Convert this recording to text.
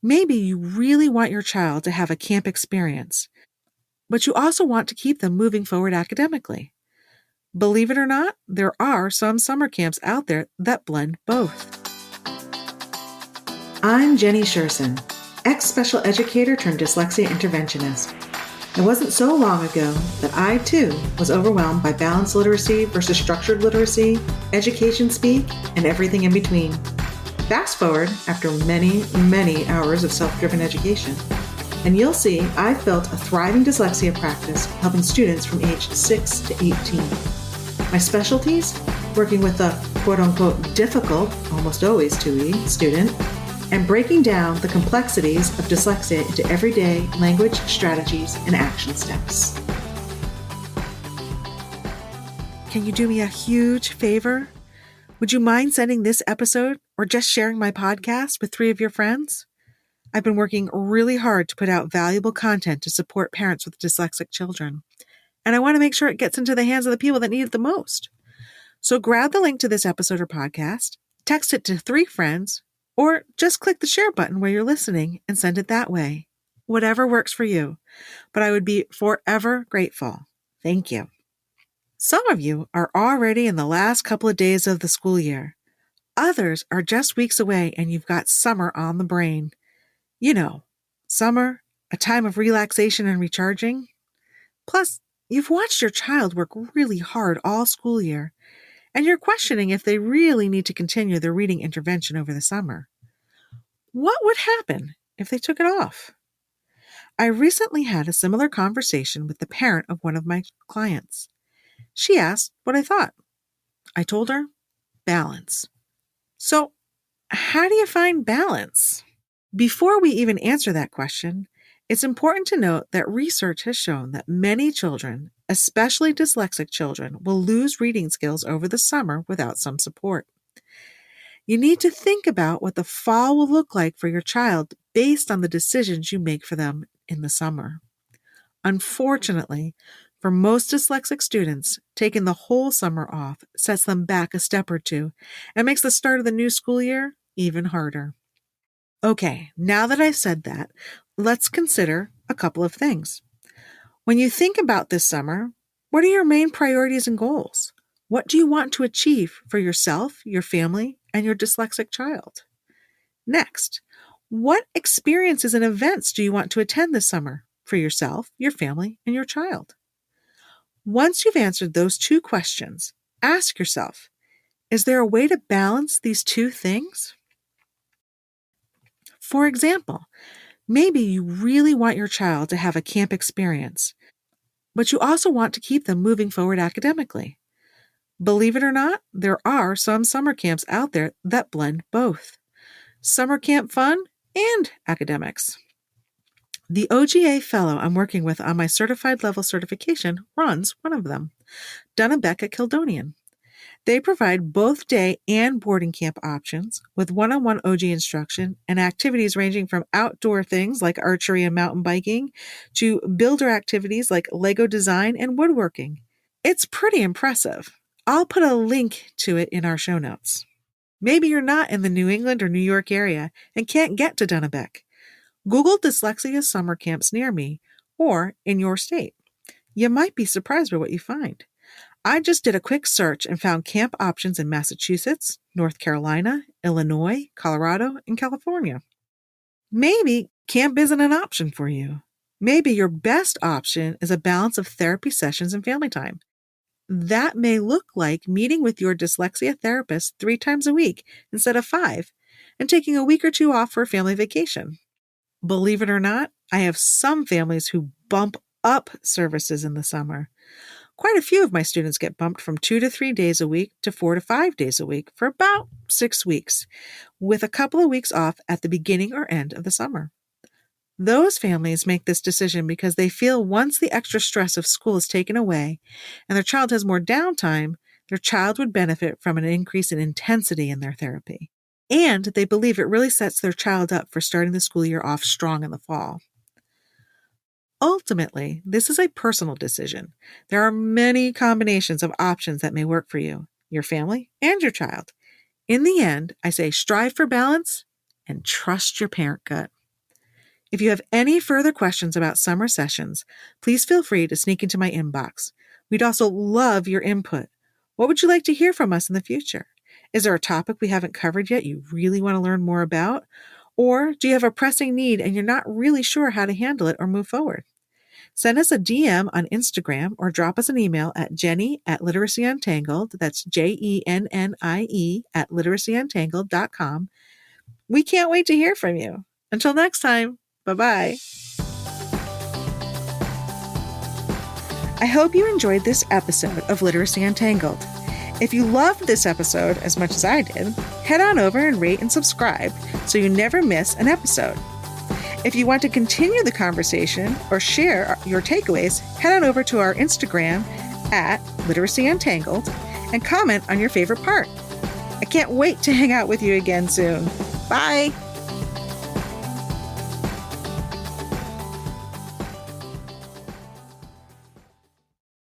Maybe you really want your child to have a camp experience, but you also want to keep them moving forward academically. Believe it or not, there are some summer camps out there that blend both. I'm Jenny Sherson, ex-special educator turned dyslexia interventionist. It wasn't so long ago that I, too, was overwhelmed by balanced literacy versus structured literacy, education speak, and everything in between. Fast forward after many, many hours of self-driven education, and you'll see I've built a thriving dyslexia practice helping students from age 6 to 18. My specialties? Working with the quote-unquote difficult, almost always 2E, student, and breaking down the complexities of dyslexia into everyday language strategies and action steps. Can you do me a huge favor? Would you mind sending this episode or just sharing my podcast with 3 of your friends? I've been working really hard to put out valuable content to support parents with dyslexic children, and I want to make sure it gets into the hands of the people that need it the most. So grab the link to this episode or podcast, text it to 3 friends, or just click the share button where you're listening and send it that way. Whatever works for you, but I would be forever grateful. Thank you. Some of you are already in the last couple of days of the school year. Others are just weeks away and you've got summer on the brain. You know, summer, a time of relaxation and recharging. Plus, you've watched your child work really hard all school year, and you're questioning if they really need to continue their reading intervention over the summer. What would happen if they took it off? I recently had a similar conversation with the parent of one of my clients. She asked what I thought. I told her, balance. So, how do you find balance? Before we even answer that question, it's important to note that research has shown that many children, especially dyslexic children, will lose reading skills over the summer without some support. You need to think about what the fall will look like for your child based on the decisions you make for them in the summer. Unfortunately, for most dyslexic students, taking the whole summer off sets them back a step or two and makes the start of the new school year even harder. Okay, now that I've said that, let's consider a couple of things. When you think about this summer, what are your main priorities and goals? What do you want to achieve for yourself, your family, and your dyslexic child? Next, what experiences and events do you want to attend this summer for yourself, your family, and your child? Once you've answered those 2 questions, ask yourself, is there a way to balance these 2 things? For example, maybe you really want your child to have a camp experience, but you also want to keep them moving forward academically. Believe it or not, there are some summer camps out there that blend both. Summer camp fun and academics. The OGA fellow I'm working with on my certified level certification runs one of them, Dyslexic at Kildonian. They provide both day and boarding camp options with one-on-one OG instruction and activities ranging from outdoor things like archery and mountain biking to builder activities like Lego design and woodworking. It's pretty impressive. I'll put a link to it in our show notes. Maybe you're not in the New England or New York area and can't get to Dyslexic. Google Dyslexia summer camps near me or in your state. You might be surprised by what you find. I just did a quick search and found camp options in Massachusetts, North Carolina, Illinois, Colorado, and California. Maybe camp isn't an option for you. Maybe your best option is a balance of therapy sessions and family time. That may look like meeting with your dyslexia therapist 3 times a week instead of 5, and taking a week or 2 off for a family vacation. Believe it or not, I have some families who bump up services in the summer. Quite a few of my students get bumped from 2 to 3 days a week to 4 to 5 days a week for about 6 weeks, with a couple of weeks off at the beginning or end of the summer. Those families make this decision because they feel once the extra stress of school is taken away and their child has more downtime, their child would benefit from an increase in intensity in their therapy. And they believe it really sets their child up for starting the school year off strong in the fall. Ultimately, this is a personal decision. There are many combinations of options that may work for you, your family, and your child. In the end, I say strive for balance and trust your parent gut. If you have any further questions about summer sessions, please feel free to sneak into my inbox. We'd also love your input. What would you like to hear from us in the future? Is there a topic we haven't covered yet you really want to learn more about? Or do you have a pressing need and you're not really sure how to handle it or move forward? Send us a DM on Instagram or drop us an email at Jenny@literacyuntangled. That's JENNIE @literacyuntangled.com. We can't wait to hear from you. Until next time, bye-bye. I hope you enjoyed this episode of Literacy Untangled. If you loved this episode as much as I did, head on over and rate and subscribe so you never miss an episode. If you want to continue the conversation or share your takeaways, head on over to our Instagram @LiteracyUntangled and comment on your favorite part. I can't wait to hang out with you again soon. Bye!